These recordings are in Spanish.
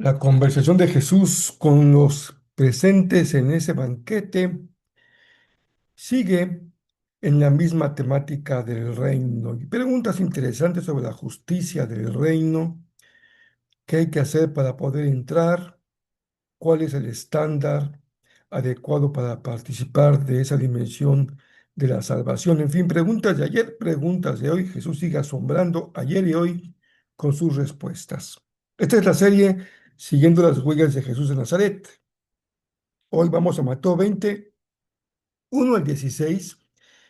La conversación de Jesús con los presentes en ese banquete sigue en la misma temática del reino y preguntas interesantes sobre la justicia del reino, qué hay que hacer para poder entrar, cuál es el estándar adecuado para participar de esa dimensión de la salvación. En fin, preguntas de ayer, preguntas de hoy. Jesús sigue asombrando ayer y hoy con sus respuestas. Esta es la serie Siguiendo las huellas de Jesús de Nazaret. Hoy vamos a Mateo 20, 1 al 16,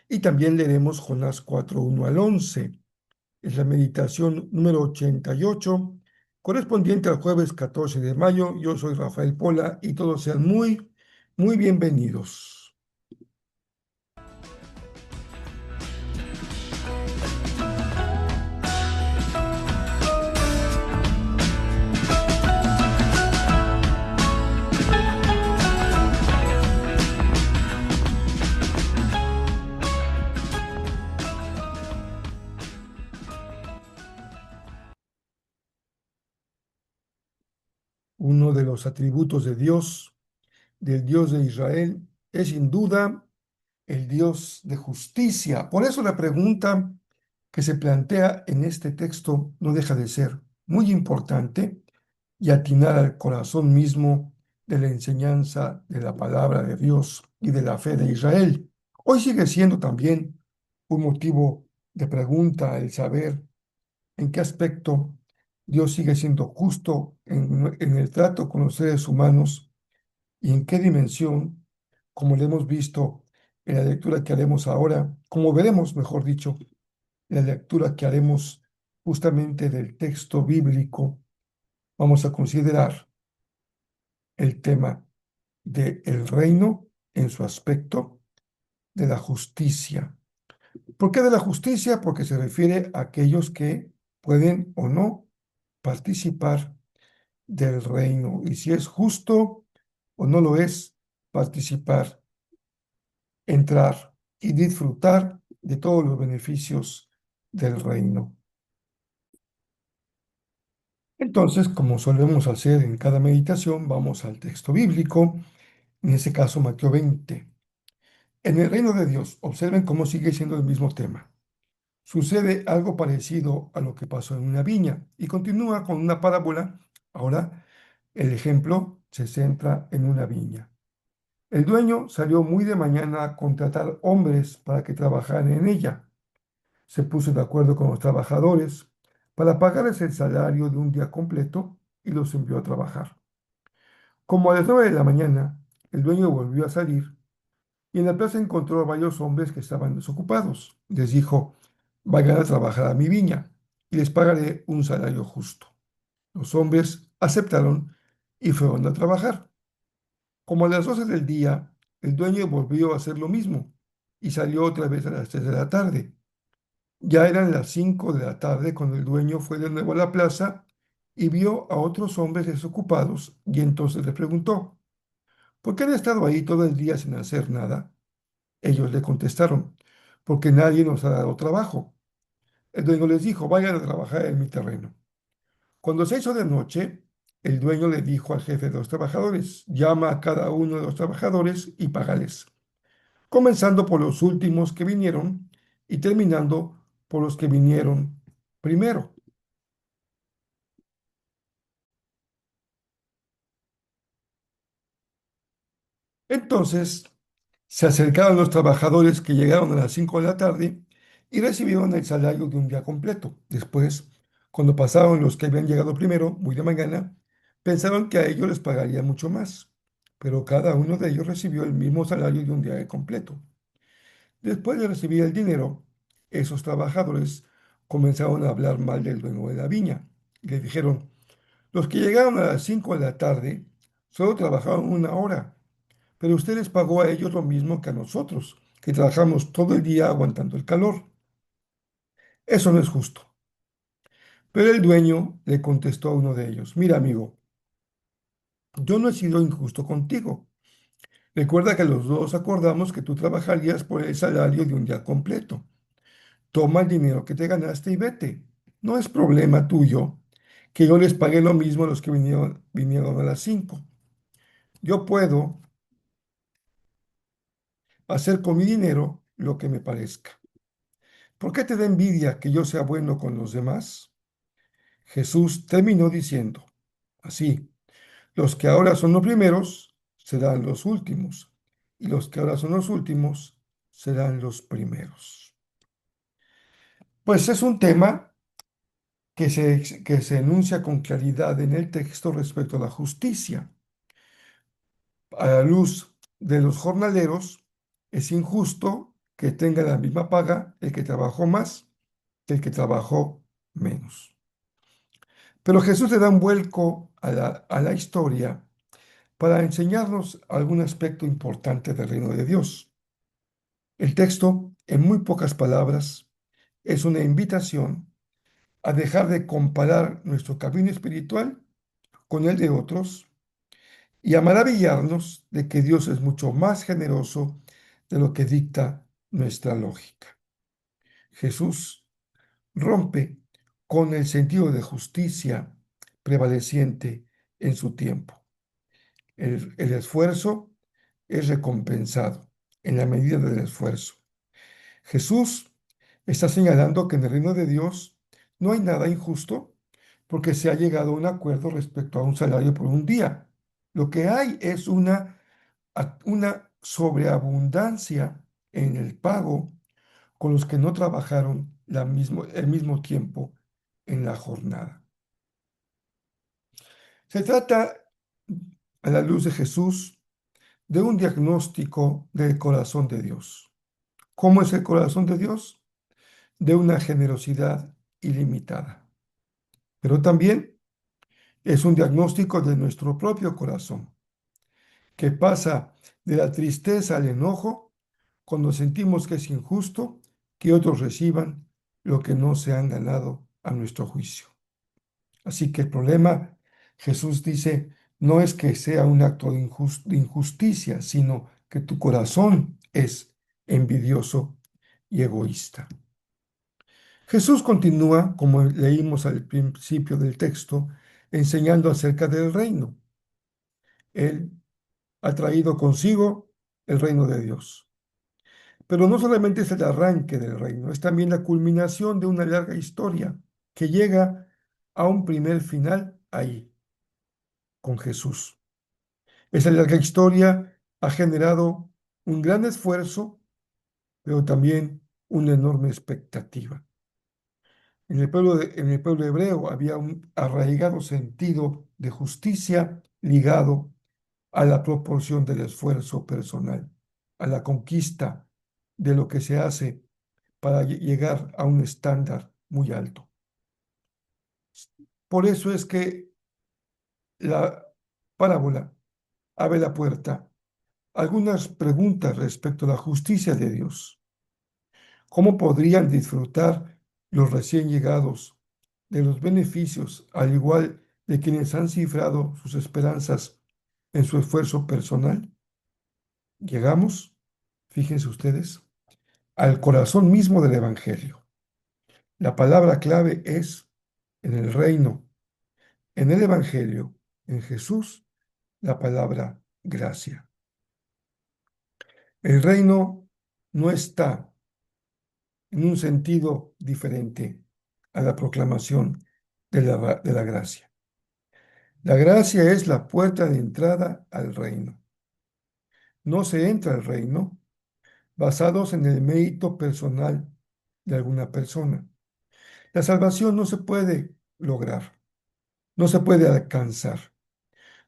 y también leeremos Jonás 4, 1 al 11. Es la meditación número 88, correspondiente al jueves 14 de mayo. Yo soy Rafael Pola y todos sean muy, muy bienvenidos. Uno de los atributos de Dios, del Dios de Israel, es sin duda el Dios de justicia. Por eso la pregunta que se plantea en este texto no deja de ser muy importante y atinar al corazón mismo de la enseñanza de la palabra de Dios y de la fe de Israel. Hoy sigue siendo también un motivo de pregunta el saber en qué aspecto Dios sigue siendo justo en el trato con los seres humanos y en qué dimensión, como lo hemos visto en la lectura que haremos ahora, como veremos, mejor dicho, en la lectura que haremos justamente del texto bíblico, vamos a considerar el tema del reino en su aspecto de la justicia. ¿Por qué de la justicia? Porque se refiere a aquellos que pueden o no participar del reino, y si es justo o no lo es participar, entrar y disfrutar de todos los beneficios del reino. Entonces, como solemos hacer en cada meditación, vamos al texto bíblico, en este caso Mateo 20. En el reino de Dios, observen cómo sigue siendo el mismo tema. Sucede algo parecido a lo que pasó en una viña y continúa con una parábola. Ahora, el ejemplo se centra en una viña. El dueño salió muy de mañana a contratar hombres para que trabajaran en ella. Se puso de acuerdo con los trabajadores para pagarles el salario de un día completo y los envió a trabajar. Como a las 9 de la mañana, el dueño volvió a salir y en la plaza encontró a varios hombres que estaban desocupados. Les dijo: vayan a trabajar a mi viña y les pagaré un salario justo. Los hombres aceptaron y fueron a trabajar. Como a las 12 del día, el dueño volvió a hacer lo mismo y salió otra vez a las 3 de la tarde. Ya eran las 5 de la tarde cuando el dueño fue de nuevo a la plaza y vio a otros hombres desocupados y entonces le preguntó: ¿por qué han estado ahí todo el día sin hacer nada? Ellos le contestaron: porque nadie nos ha dado trabajo. El dueño les dijo: vayan a trabajar en mi terreno. Cuando se hizo de noche, el dueño le dijo al jefe de los trabajadores: llama a cada uno de los trabajadores y págales, comenzando por los últimos que vinieron y terminando por los que vinieron primero. Entonces se acercaron los trabajadores que llegaron a las 5 de la tarde y recibieron el salario de un día completo. Después, cuando pasaron los que habían llegado primero, muy de mañana, pensaron que a ellos les pagaría mucho más, pero cada uno de ellos recibió el mismo salario de un día completo. Después de recibir el dinero, esos trabajadores comenzaron a hablar mal del dueño de la viña. Y le dijeron: los que llegaron a las 5 de la tarde solo trabajaron una hora, pero usted les pagó a ellos lo mismo que a nosotros, que trabajamos todo el día aguantando el calor. Eso no es justo. Pero el dueño le contestó a uno de ellos: mira, amigo, yo no he sido injusto contigo. Recuerda que los dos acordamos que tú trabajarías por el salario de un día completo. Toma el dinero que te ganaste y vete. No es problema tuyo que yo les pagué lo mismo a los que vinieron a las 5. Yo puedo hacer con mi dinero lo que me parezca. ¿Por qué te da envidia que yo sea bueno con los demás? Jesús terminó diciendo, así, los que ahora son los primeros serán los últimos, y los que ahora son los últimos serán los primeros. Pues es un tema que se enuncia con claridad en el texto respecto a la justicia. A la luz de los jornaleros, es injusto que tenga la misma paga el que trabajó más que el que trabajó menos. Pero Jesús le da un vuelco a la historia para enseñarnos algún aspecto importante del reino de Dios. El texto, en muy pocas palabras, es una invitación a dejar de comparar nuestro camino espiritual con el de otros y a maravillarnos de que Dios es mucho más generoso de lo que dicta nuestra lógica. Jesús rompe con el sentido de justicia prevaleciente en su tiempo. El esfuerzo es recompensado en la medida del esfuerzo. Jesús está señalando que en el reino de Dios no hay nada injusto porque se ha llegado a un acuerdo respecto a un salario por un día. Lo que hay es una sobreabundancia en el pago con los que no trabajaron el mismo tiempo en la jornada. Se trata, a la luz de Jesús, de un diagnóstico del corazón de Dios. ¿Cómo es el corazón de Dios? De una generosidad ilimitada. Pero también es un diagnóstico de nuestro propio corazón, que pasa de la tristeza al enojo cuando sentimos que es injusto que otros reciban lo que no se han ganado a nuestro juicio. Así que el problema, Jesús dice, no es que sea un acto de injusticia, sino que tu corazón es envidioso y egoísta. Jesús continúa, como leímos al principio del texto, enseñando acerca del reino. Él ha traído consigo el reino de Dios. Pero no solamente es el arranque del reino, es también la culminación de una larga historia que llega a un primer final ahí, con Jesús. Esa larga historia ha generado un gran esfuerzo, pero también una enorme expectativa. En el pueblo hebreo había un arraigado sentido de justicia ligado a la proporción del esfuerzo personal, a la conquista de lo que se hace para llegar a un estándar muy alto. Por eso es que la parábola abre la puerta a algunas preguntas respecto a la justicia de Dios. ¿Cómo podrían disfrutar los recién llegados de los beneficios, al igual de quienes han cifrado sus esperanzas en su esfuerzo personal? Llegamos, fíjense ustedes, al corazón mismo del Evangelio. La palabra clave es en el reino, en el Evangelio, en Jesús, la palabra gracia. El reino no está en un sentido diferente a la proclamación de la gracia. La gracia es la puerta de entrada al reino. No se entra al reino basados en el mérito personal de alguna persona. La salvación no se puede lograr, no se puede alcanzar,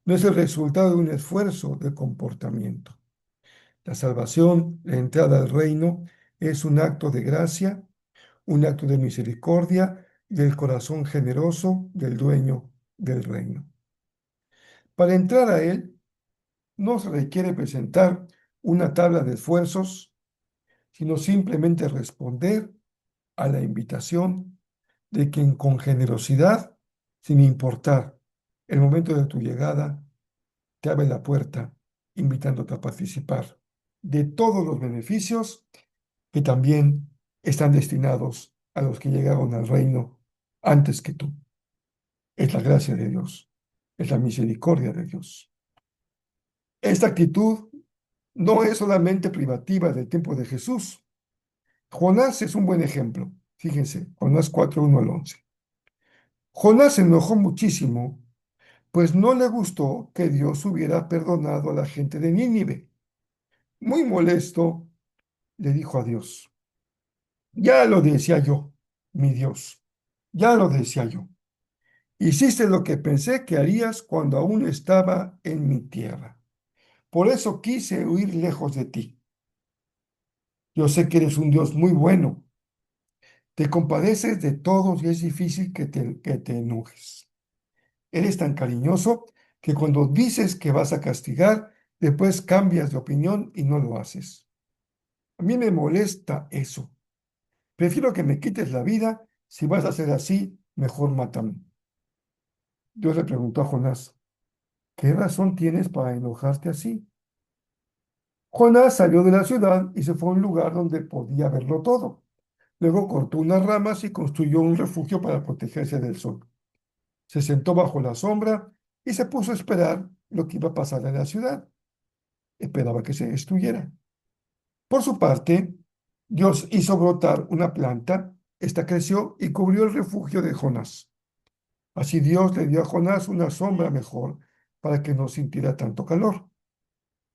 no es el resultado de un esfuerzo de comportamiento. La salvación, la entrada al reino, es un acto de gracia, un acto de misericordia del corazón generoso del dueño del reino. Para entrar a él, no se requiere presentar una tabla de esfuerzos, sino simplemente responder a la invitación de quien con generosidad, sin importar el momento de tu llegada, te abre la puerta, invitándote a participar de todos los beneficios que también están destinados a los que llegaron al reino antes que tú. es la gracia de Dios, es la misericordia de Dios. Esta actitud no es solamente privativa del tiempo de Jesús. Jonás es un buen ejemplo. Fíjense, Jonás 4:1 al 11. Jonás se enojó muchísimo, pues no le gustó que Dios hubiera perdonado a la gente de Nínive. Muy molesto, le dijo a Dios: ya lo decía yo, mi Dios, ya lo decía yo. Hiciste lo que pensé que harías cuando aún estaba en mi tierra. Por eso quise huir lejos de ti. Yo sé que eres un Dios muy bueno. Te compadeces de todos y es difícil que te enojes. Eres tan cariñoso que cuando dices que vas a castigar, después cambias de opinión y no lo haces. A mí me molesta eso. Prefiero que me quites la vida. Si vas a hacer así, mejor mátame. Dios le preguntó a Jonás: ¿qué razón tienes para enojarte así? Jonás salió de la ciudad y se fue a un lugar donde podía verlo todo. Luego cortó unas ramas y construyó un refugio para protegerse del sol. Se sentó bajo la sombra y se puso a esperar lo que iba a pasar en la ciudad. Esperaba que se destruyera. Por su parte, Dios hizo brotar una planta. Esta creció y cubrió el refugio de Jonás. Así Dios le dio a Jonás una sombra mejor para que no sintiera tanto calor.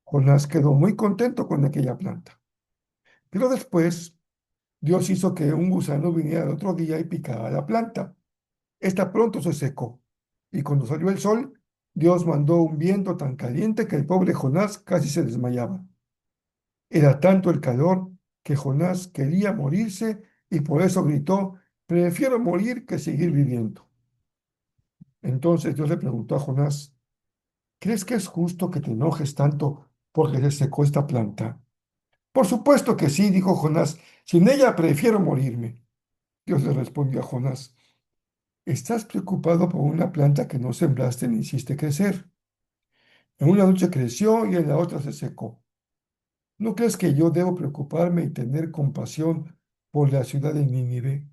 Jonás quedó muy contento con aquella planta. Pero después Dios hizo que un gusano viniera el otro día y picara la planta. Esta pronto se secó, y cuando salió el sol, Dios mandó un viento tan caliente que el pobre Jonás casi se desmayaba. Era tanto el calor que Jonás quería morirse y por eso gritó: prefiero morir que seguir viviendo. Entonces Dios le preguntó a Jonás: ¿crees que es justo que te enojes tanto porque se secó esta planta? Por supuesto que sí, dijo Jonás, sin ella prefiero morirme. Dios le respondió a Jonás: estás preocupado por una planta que no sembraste ni hiciste crecer. En una noche creció y en la otra se secó. ¿No crees que yo debo preocuparme y tener compasión por la ciudad de Nínive?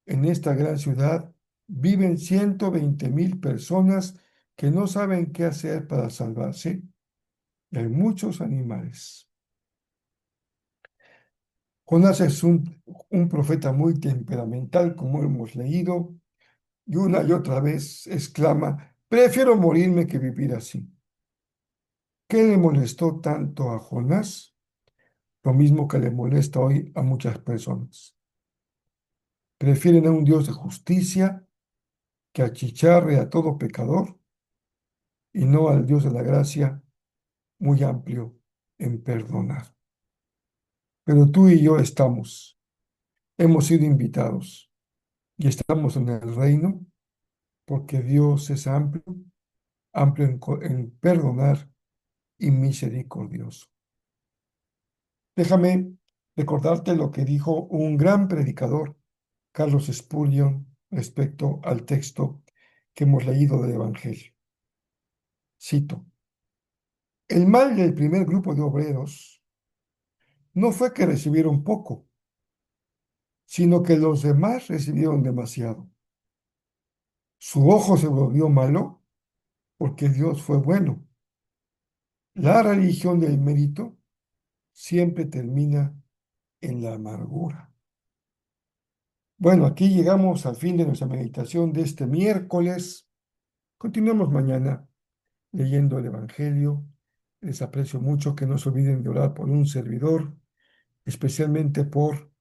En esta gran ciudad viven 120,000 personas que no saben qué hacer para salvarse, y hay muchos animales. Jonás es un profeta muy temperamental, como hemos leído, y una y otra vez exclama: prefiero morirme que vivir así. ¿Qué le molestó tanto a Jonás? Lo mismo que le molesta hoy a muchas personas. Prefieren a un Dios de justicia que achicharre a todo pecador y no al Dios de la gracia, muy amplio en perdonar. Pero tú y yo hemos sido invitados y estamos en el reino porque Dios es amplio, amplio en perdonar y misericordioso. Déjame recordarte lo que dijo un gran predicador, Carlos Spurgeon, respecto al texto que hemos leído del Evangelio. Cito: el mal del primer grupo de obreros no fue que recibieron poco, sino que los demás recibieron demasiado. Su ojo se volvió malo porque Dios fue bueno. La religión del mérito siempre termina en la amargura. Bueno, aquí llegamos al fin de nuestra meditación de este miércoles. Continuamos mañana leyendo el Evangelio. Les aprecio mucho que no se olviden de orar por un servidor, especialmente por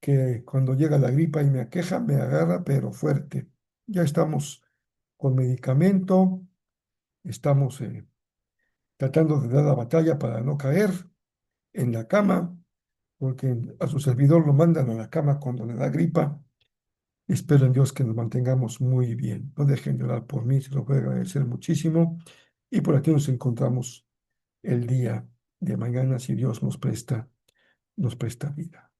que cuando llega la gripa y me aqueja, me agarra, pero fuerte. Ya estamos con medicamento, estamos tratando de dar la batalla para no caer en la cama, porque a su servidor lo mandan a la cama cuando le da gripa. Espero en Dios que nos mantengamos muy bien. No dejen de orar por mí, se lo voy a agradecer muchísimo. Y por aquí nos encontramos el día de mañana, si Dios nos presta vida.